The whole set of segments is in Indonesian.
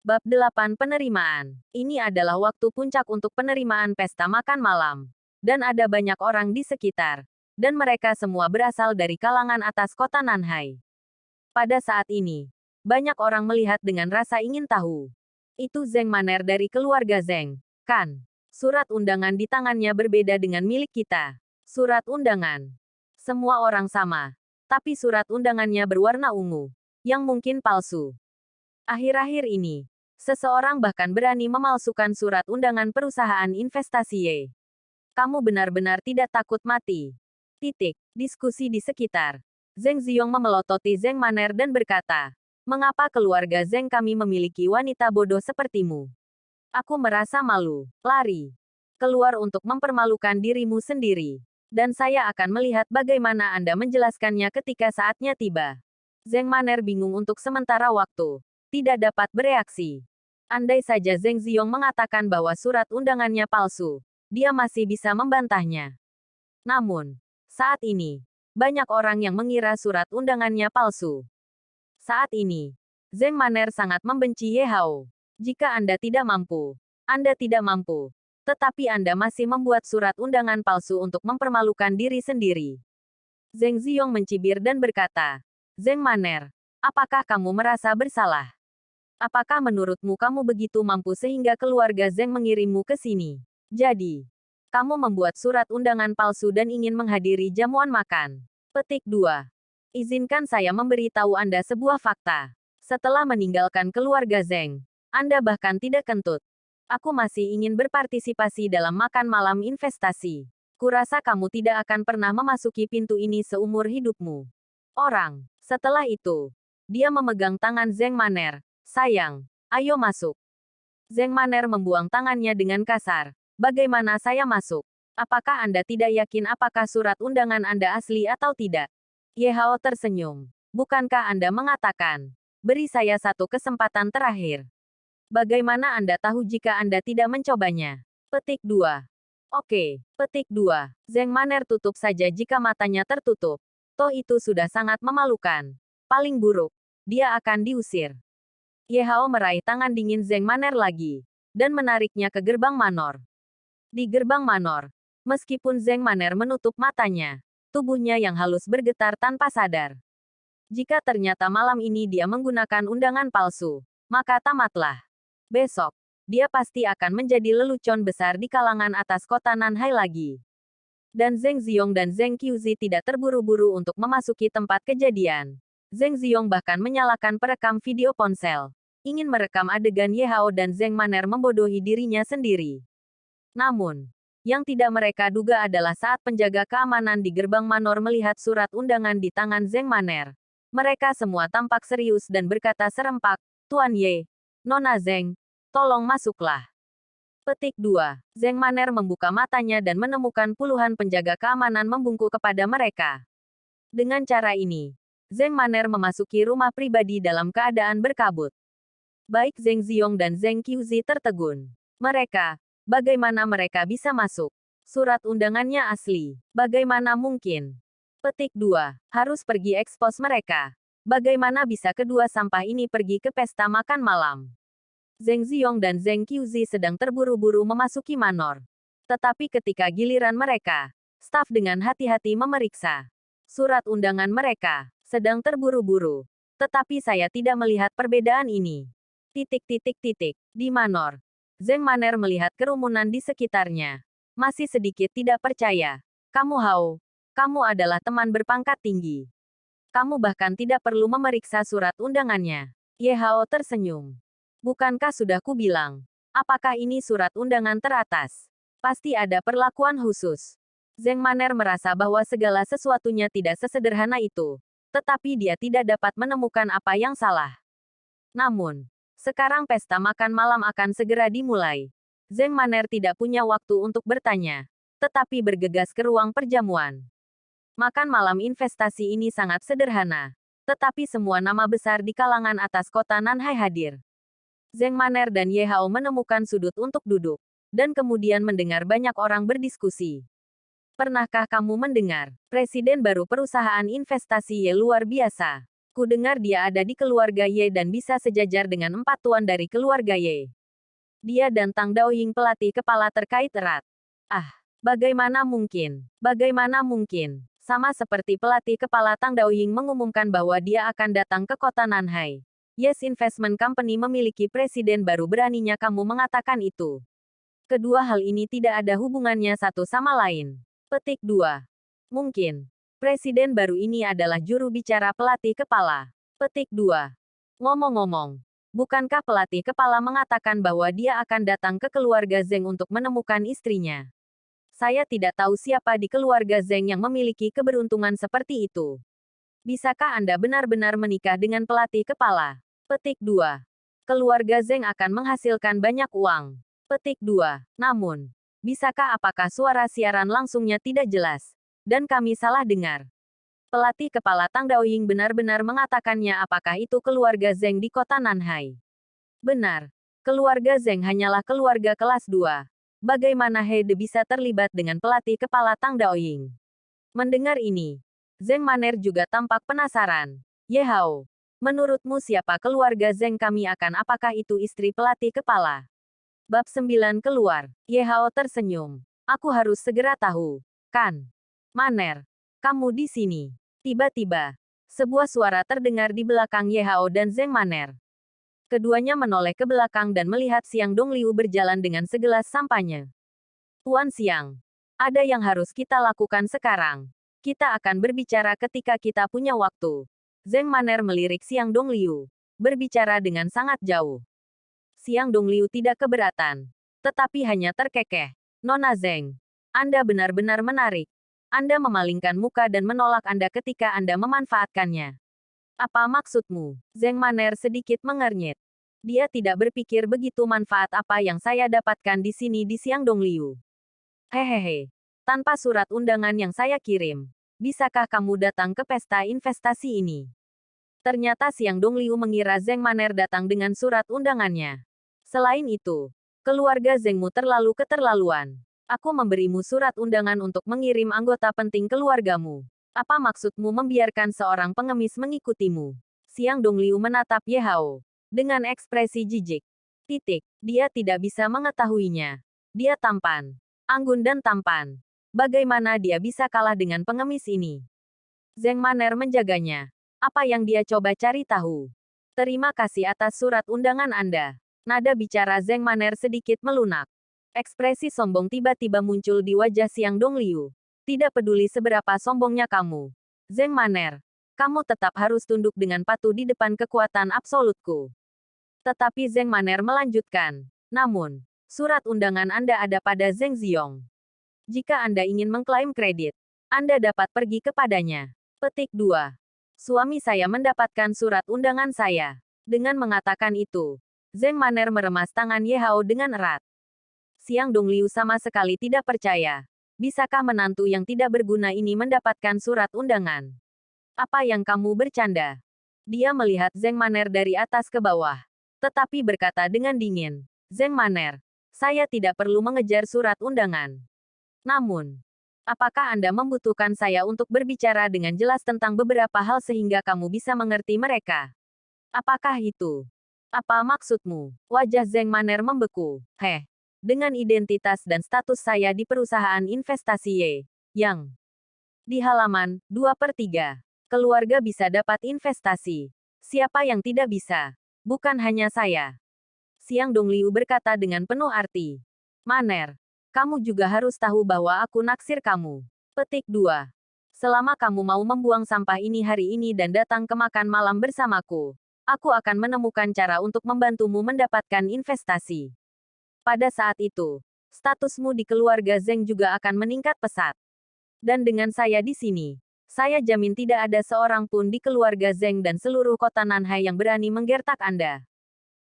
Bab 8 Penerimaan. Ini adalah waktu puncak untuk penerimaan pesta makan malam. Dan ada banyak orang di sekitar. Dan mereka semua berasal dari kalangan atas kota Nanhai. Pada saat ini, banyak orang melihat dengan rasa ingin tahu. Itu Zeng Maner dari keluarga Zeng, kan? Surat undangan di tangannya berbeda dengan milik kita. Surat undangan. Semua orang sama. Tapi surat undangannya berwarna ungu. Yang mungkin palsu. Akhir-akhir ini, seseorang bahkan berani memalsukan surat undangan perusahaan investasi Y. Kamu benar-benar tidak takut mati. Titik. Diskusi di sekitar. Zeng Ziong memelototi Zeng Maner dan berkata, mengapa keluarga Zeng kami memiliki wanita bodoh sepertimu? Aku merasa malu. Lari. Keluar untuk mempermalukan dirimu sendiri. Dan saya akan melihat bagaimana Anda menjelaskannya ketika saatnya tiba. Zeng Maner bingung untuk sementara waktu. Tidak dapat bereaksi. Andai saja Zeng Ziong mengatakan bahwa surat undangannya palsu, dia masih bisa membantahnya. Namun, saat ini, banyak orang yang mengira surat undangannya palsu. Saat ini, Zeng Maner sangat membenci Ye Hao. Jika Anda tidak mampu, Anda tidak mampu. Tetapi Anda masih membuat surat undangan palsu untuk mempermalukan diri sendiri. Zeng Ziong mencibir dan berkata, Zeng Maner, apakah kamu merasa bersalah? Apakah menurutmu kamu begitu mampu sehingga keluarga Zeng mengirimmu ke sini? Jadi, kamu membuat surat undangan palsu dan ingin menghadiri jamuan makan. Petik 2. Izinkan saya memberitahu Anda sebuah fakta. Setelah meninggalkan keluarga Zeng, Anda bahkan tidak kentut. Aku masih ingin berpartisipasi dalam makan malam investasi. Kurasa kamu tidak akan pernah memasuki pintu ini seumur hidupmu. Orang. Setelah itu, dia memegang tangan Zeng Maner. Sayang, ayo masuk. Zeng Maner membuang tangannya dengan kasar. Bagaimana saya masuk? Apakah Anda tidak yakin apakah surat undangan Anda asli atau tidak? Ye Hao tersenyum. Bukankah Anda mengatakan, beri saya satu kesempatan terakhir? Bagaimana Anda tahu jika Anda tidak mencobanya? Petik 2. Oke, petik 2. Zeng Maner tutup saja jika matanya tertutup. Toh itu sudah sangat memalukan. Paling buruk, dia akan diusir. Ye Hao meraih tangan dingin Zeng Maner lagi, dan menariknya ke gerbang manor. Di gerbang manor, meskipun Zeng Maner menutup matanya, tubuhnya yang halus bergetar tanpa sadar. Jika ternyata malam ini dia menggunakan undangan palsu, maka tamatlah. Besok, dia pasti akan menjadi lelucon besar di kalangan atas kota Nanhai lagi. Dan Zeng Ziong dan Zeng Qiuzi tidak terburu-buru untuk memasuki tempat kejadian. Zeng Ziong bahkan menyalakan perekam video ponsel. Ingin merekam adegan Ye Hao dan Zeng Maner membodohi dirinya sendiri. Namun, yang tidak mereka duga adalah saat penjaga keamanan di gerbang manor melihat surat undangan di tangan Zeng Maner. Mereka semua tampak serius dan berkata serempak, Tuan Ye, Nona Zeng, tolong masuklah. Petik 2. Zeng Maner membuka matanya dan menemukan puluhan penjaga keamanan membungkuk kepada mereka. Dengan cara ini, Zeng Maner memasuki rumah pribadi dalam keadaan berkabut. Baik Zeng Ziong dan Zeng Qiuzi tertegun. Mereka, bagaimana mereka bisa masuk? Surat undangannya asli. Bagaimana mungkin? Petik 2. Harus pergi ekspos mereka. Bagaimana bisa kedua sampah ini pergi ke pesta makan malam? Zeng Ziong dan Zeng Qiuzi sedang terburu-buru memasuki manor. Tetapi ketika giliran mereka, staf dengan hati-hati memeriksa surat undangan mereka, sedang terburu-buru. Tetapi saya tidak melihat perbedaan ini. Di manor, Zeng Maner melihat kerumunan di sekitarnya. Masih sedikit tidak percaya. Kamu Hao, kamu adalah teman berpangkat tinggi. Kamu bahkan tidak perlu memeriksa surat undangannya. Ye Hao tersenyum. Bukankah sudah kubilang? Apakah ini surat undangan teratas? Pasti ada perlakuan khusus. Zeng Maner merasa bahwa segala sesuatunya tidak sesederhana itu. Tetapi dia tidak dapat menemukan apa yang salah. Namun, sekarang pesta makan malam akan segera dimulai. Zeng Maner tidak punya waktu untuk bertanya, tetapi bergegas ke ruang perjamuan. Makan malam investasi ini sangat sederhana, tetapi semua nama besar di kalangan atas kota Nanhai hadir. Zeng Maner dan Ye Hao menemukan sudut untuk duduk, dan kemudian mendengar banyak orang berdiskusi. Pernahkah kamu mendengar, Presiden baru perusahaan investasi Ye luar biasa? Ku dengar dia ada di keluarga Ye dan bisa sejajar dengan 4 tuan dari keluarga Ye. Dia dan Tang Daoying pelatih kepala terkait erat. Ah, bagaimana mungkin? Bagaimana mungkin? Sama seperti pelatih kepala Tang Daoying mengumumkan bahwa dia akan datang ke kota Nanhai. Yes Investment Company memiliki presiden baru, beraninya kamu mengatakan itu. Kedua hal ini tidak ada hubungannya satu sama lain. Petik 2. Mungkin. Presiden baru ini adalah juru bicara pelatih kepala. Petik 2. Ngomong-ngomong, bukankah pelatih kepala mengatakan bahwa dia akan datang ke keluarga Zeng untuk menemukan istrinya? Saya tidak tahu siapa di keluarga Zeng yang memiliki keberuntungan seperti itu. Bisakah Anda benar-benar menikah dengan pelatih kepala? Petik 2. Keluarga Zeng akan menghasilkan banyak uang. Petik 2. Namun, bisakah apakah suara siaran langsungnya tidak jelas? Dan kami salah dengar. Pelatih kepala Tang Daoying benar-benar mengatakannya, apakah itu keluarga Zeng di kota Nanhai? Benar. Keluarga Zeng hanyalah keluarga kelas 2. Bagaimana Heide bisa terlibat dengan pelatih kepala Tang Daoying? Mendengar ini, Zeng Maner juga tampak penasaran. Ye Hao, menurutmu siapa keluarga Zeng? Kami akan apakah itu istri pelatih kepala? Bab 9 keluar. Ye Hao tersenyum. Aku harus segera tahu, kan? Maner, kamu di sini. Tiba-tiba, sebuah suara terdengar di belakang Ye Hao dan Zeng Maner. Keduanya menoleh ke belakang dan melihat Xiang Dongliu berjalan dengan segelas sampahnya. Tuan Xiang, ada yang harus kita lakukan sekarang. Kita akan berbicara ketika kita punya waktu. Zeng Maner melirik Xiang Dongliu, berbicara dengan sangat jauh. Xiang Dongliu tidak keberatan, tetapi hanya terkekeh. Nona Zeng, Anda benar-benar menarik. Anda memalingkan muka dan menolak Anda ketika Anda memanfaatkannya. Apa maksudmu? Zeng Maner sedikit mengernyit. Dia tidak berpikir begitu, manfaat apa yang saya dapatkan di sini di Xiang Dongliu. Hehehe. Tanpa surat undangan yang saya kirim, bisakah kamu datang ke pesta investasi ini? Ternyata Xiang Dongliu mengira Zeng Maner datang dengan surat undangannya. Selain itu, keluarga Zengmu terlalu keterlaluan. Aku memberimu surat undangan untuk mengirim anggota penting keluargamu. Apa maksudmu membiarkan seorang pengemis mengikutimu? Xiang Dongliu menatap Ye Hao dengan ekspresi jijik. Dia tidak bisa mengetahuinya. Dia tampan, anggun dan tampan. Bagaimana dia bisa kalah dengan pengemis ini? Zeng Maner menjaganya. Apa yang dia coba cari tahu? Terima kasih atas surat undangan Anda. Nada bicara Zeng Maner sedikit melunak. Ekspresi sombong tiba-tiba muncul di wajah Xiang Dongliu. Tidak peduli seberapa sombongnya kamu, Zeng Maner, kamu tetap harus tunduk dengan patuh di depan kekuatan absolutku. Tetapi Zeng Maner melanjutkan, namun, surat undangan Anda ada pada Zeng Ziong. Jika Anda ingin mengklaim kredit, Anda dapat pergi kepadanya. Petik 2. Suami saya mendapatkan surat undangan saya. Dengan mengatakan itu, Zeng Maner meremas tangan Ye Hao dengan erat. Xiang Dongliu sama sekali tidak percaya. Bisakah menantu yang tidak berguna ini mendapatkan surat undangan? Apa yang kamu bercanda? Dia melihat Zeng Maner dari atas ke bawah, tetapi berkata dengan dingin, Zeng Maner, saya tidak perlu mengejar surat undangan. Namun, apakah Anda membutuhkan saya untuk berbicara dengan jelas tentang beberapa hal sehingga kamu bisa mengerti mereka? Apakah itu? Apa maksudmu? Wajah Zeng Maner membeku. Dengan identitas dan status saya di perusahaan investasi Ye, yang di halaman 2/3, keluarga bisa dapat investasi. Siapa yang tidak bisa? Bukan hanya saya. Xiang Dongliu berkata dengan penuh arti. Maner, kamu juga harus tahu bahwa aku naksir kamu. Petik 2. Selama kamu mau membuang sampah ini hari ini dan datang ke makan malam bersamaku, aku akan menemukan cara untuk membantumu mendapatkan investasi. Pada saat itu, statusmu di keluarga Zeng juga akan meningkat pesat. Dan dengan saya di sini, saya jamin tidak ada seorang pun di keluarga Zeng dan seluruh kota Nanhai yang berani menggertak Anda.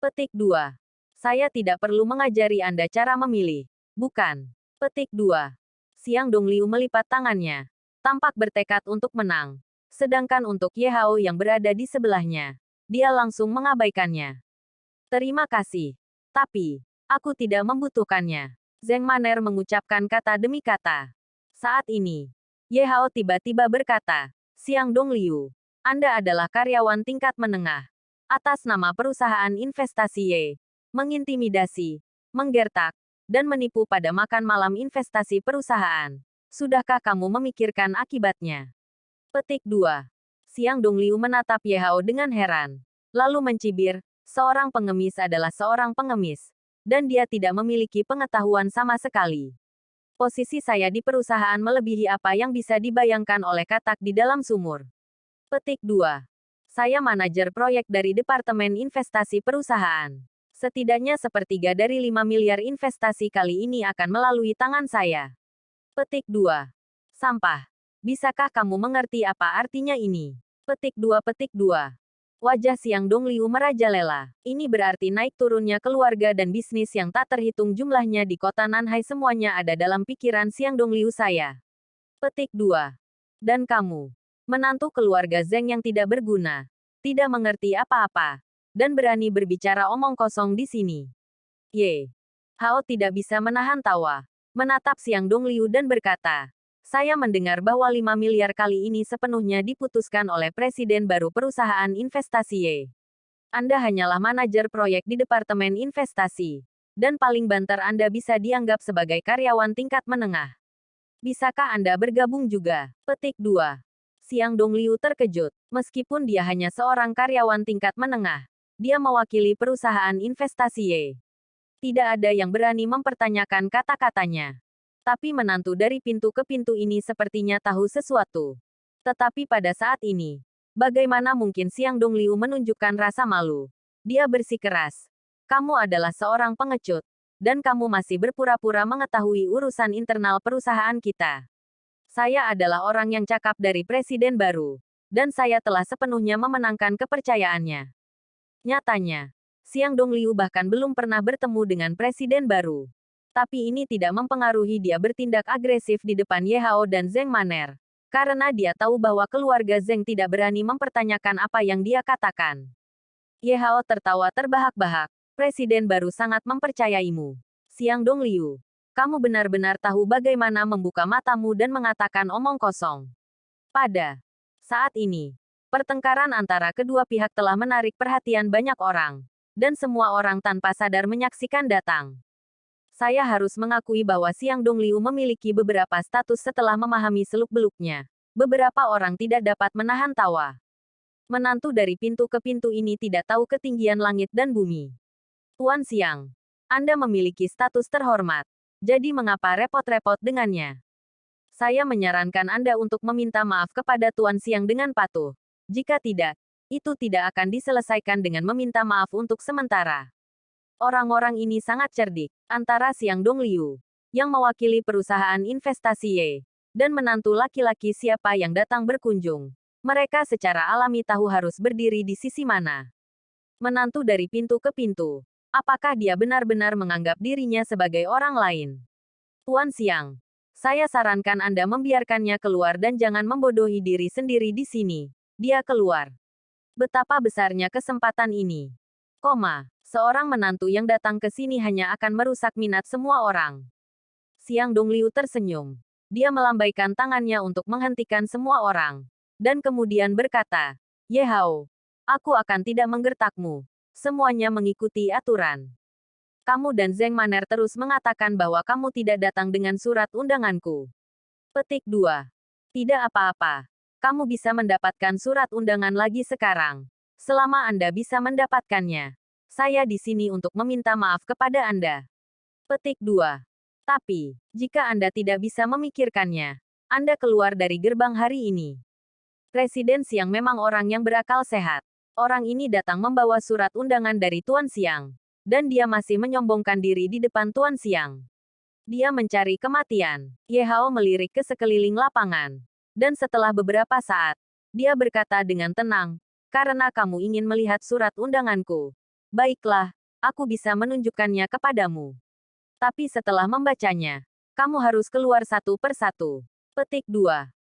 Petik 2. Saya tidak perlu mengajari Anda cara memilih, bukan? Petik 2. Xiang Dongliu melipat tangannya, tampak bertekad untuk menang. Sedangkan untuk Ye Hao yang berada di sebelahnya, dia langsung mengabaikannya. Terima kasih. Tapi, aku tidak membutuhkannya. Zeng Maner mengucapkan kata demi kata. Saat ini, Ye Hao tiba-tiba berkata, Xiang Dongliu, Anda adalah karyawan tingkat menengah. Atas nama perusahaan investasi Y. Mengintimidasi, menggertak, dan menipu pada makan malam investasi perusahaan. Sudahkah kamu memikirkan akibatnya? Petik 2. Siang Dongliu menatap Ye Hao dengan heran. Lalu mencibir, seorang pengemis adalah seorang pengemis. Dan dia tidak memiliki pengetahuan sama sekali. Posisi saya di perusahaan melebihi apa yang bisa dibayangkan oleh katak di dalam sumur. Petik 2. Saya manajer proyek dari Departemen Investasi Perusahaan. Setidaknya sepertiga dari 5 miliar investasi kali ini akan melalui tangan saya. Petik 2. Sampah. Bisakah kamu mengerti apa artinya ini? Petik 2. Petik 2. Wajah Siang Dongliu merajalela. Ini berarti naik turunnya keluarga dan bisnis yang tak terhitung jumlahnya di kota Nanhai semuanya ada dalam pikiran Siang Dongliu saya. Petik 2. Dan kamu. Menantu keluarga Zeng yang tidak berguna. Tidak mengerti apa-apa. Dan berani berbicara omong kosong di sini. Ye. Hao tidak bisa menahan tawa. Menatap Siang Dongliu dan berkata, saya mendengar bahwa 5 miliar kali ini sepenuhnya diputuskan oleh Presiden baru perusahaan investasi Y. Anda hanyalah manajer proyek di Departemen Investasi. Dan paling banter Anda bisa dianggap sebagai karyawan tingkat menengah. Bisakah Anda bergabung juga? Petik 2. Siang Dongliu terkejut. Meskipun dia hanya seorang karyawan tingkat menengah, dia mewakili perusahaan investasi Y. Tidak ada yang berani mempertanyakan kata-katanya. Tapi menantu dari pintu ke pintu ini sepertinya tahu sesuatu. Tetapi pada saat ini, bagaimana mungkin Siang Dongliu menunjukkan rasa malu? Dia bersikeras. Kamu adalah seorang pengecut, dan kamu masih berpura-pura mengetahui urusan internal perusahaan kita. Saya adalah orang yang cakap dari presiden baru, dan saya telah sepenuhnya memenangkan kepercayaannya. Nyatanya, Siang Dongliu bahkan belum pernah bertemu dengan presiden baru. Tapi ini tidak mempengaruhi dia bertindak agresif di depan Ye Hao dan Zeng Maner. Karena dia tahu bahwa keluarga Zeng tidak berani mempertanyakan apa yang dia katakan. Ye Hao tertawa terbahak-bahak. Presiden baru sangat mempercayaimu. Siang Dongliu. Kamu benar-benar tahu bagaimana membuka matamu dan mengatakan omong kosong. Pada saat ini, pertengkaran antara kedua pihak telah menarik perhatian banyak orang. Dan semua orang tanpa sadar menyaksikan datang. Saya harus mengakui bahwa Siang Dongliu memiliki beberapa status setelah memahami seluk-beluknya. Beberapa orang tidak dapat menahan tawa. Menantu dari pintu ke pintu ini tidak tahu ketinggian langit dan bumi. Tuan Siang, Anda memiliki status terhormat. Jadi mengapa repot-repot dengannya? Saya menyarankan Anda untuk meminta maaf kepada Tuan Siang dengan patuh. Jika tidak, itu tidak akan diselesaikan dengan meminta maaf untuk sementara. Orang-orang ini sangat cerdik, antara Siang Dongliu, yang mewakili perusahaan investasi Y, dan menantu laki-laki siapa yang datang berkunjung. Mereka secara alami tahu harus berdiri di sisi mana. Menantu dari pintu ke pintu. Apakah dia benar-benar menganggap dirinya sebagai orang lain? Tuan Siang, saya sarankan Anda membiarkannya keluar dan jangan membodohi diri sendiri di sini. Dia keluar. Betapa besarnya kesempatan ini. Seorang menantu yang datang ke sini hanya akan merusak minat semua orang. Siang Dongliu tersenyum. Dia melambaikan tangannya untuk menghentikan semua orang. Dan kemudian berkata, Ye Hao, aku akan tidak menggertakmu. Semuanya mengikuti aturan. Kamu dan Zeng Maner terus mengatakan bahwa kamu tidak datang dengan surat undanganku. Petik 2. Tidak apa-apa. Kamu bisa mendapatkan surat undangan lagi sekarang. Selama Anda bisa mendapatkannya. Saya di sini untuk meminta maaf kepada Anda. Petik 2. Tapi, jika Anda tidak bisa memikirkannya, Anda keluar dari gerbang hari ini. Presiden Siang memang orang yang berakal sehat. Orang ini datang membawa surat undangan dari Tuan Siang. Dan dia masih menyombongkan diri di depan Tuan Siang. Dia mencari kematian. Ye Hao melirik ke sekeliling lapangan. Dan setelah beberapa saat, dia berkata dengan tenang, karena kamu ingin melihat surat undanganku. Baiklah, aku bisa menunjukkannya kepadamu. Tapi setelah membacanya, kamu harus keluar satu persatu. Petik 2.